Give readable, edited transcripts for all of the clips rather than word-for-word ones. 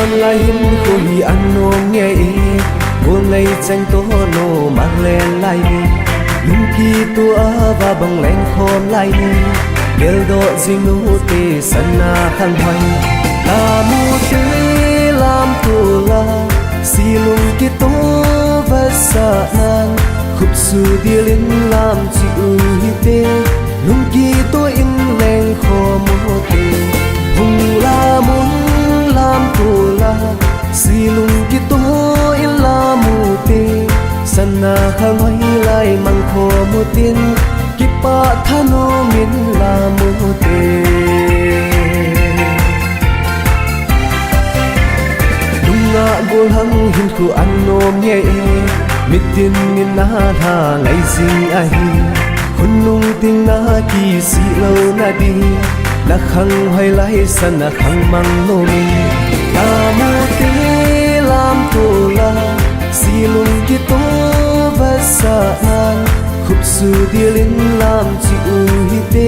on la hin ko hi an no nge wo ngai chang to no mang len lai ni lung ki tu a va bang len khom lai ni del do jing nu te sana khang hoy ta mu te lam tu la si lung ki to va sa nan khup su dilin lam chi u hi te lung ki to in leng khom mo te hung la mun lam tu la si lung ki to in la mu te sana khang hoy lai mang kho mu tin ki pa thano min la mu te dunga gol hang hin ku an nom ye mitin min na tha ngai sing a hi hun nung ting na ki si lo na di na khang hoy lai sana khang mang no mi ta mu te lam tu la si lung ki to va sa nan khup su dilin lam chi u hi te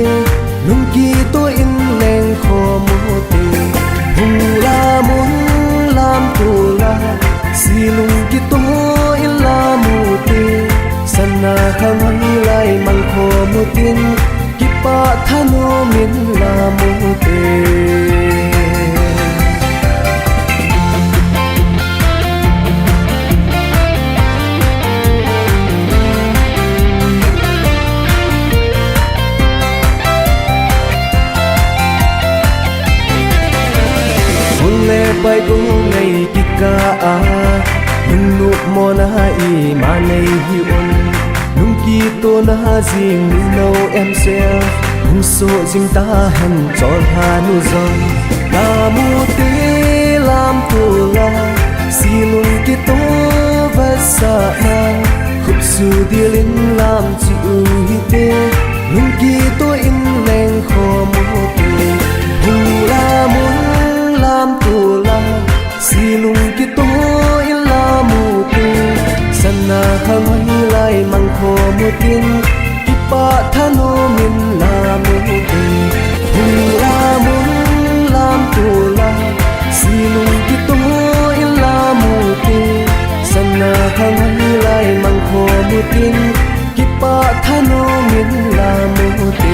lung ki to in leng kho mo te hung la mun lam tu la si lung ki to in la mu te sana khang hoy lai mang kho mo tin ki pa thano min la mu te bai bu ngày kika a nung nup mo na i ma nei hi on nung ki to na jing no em self hung so jing ta han chol ha nu zong ta mu te lam tu la si lung ki to va sa na khup su dilin lam chi u hi te nung ki to in leng kho mo te hung la mun lam tu la si lung ki to in la mu te sana khang hoy lai mang kho mu tin ki pa thano min la mu te hung la mun lam tu la si lung ki to in la mu te sana khang hoy lai mang kho mu tin ki pa thano min la mu te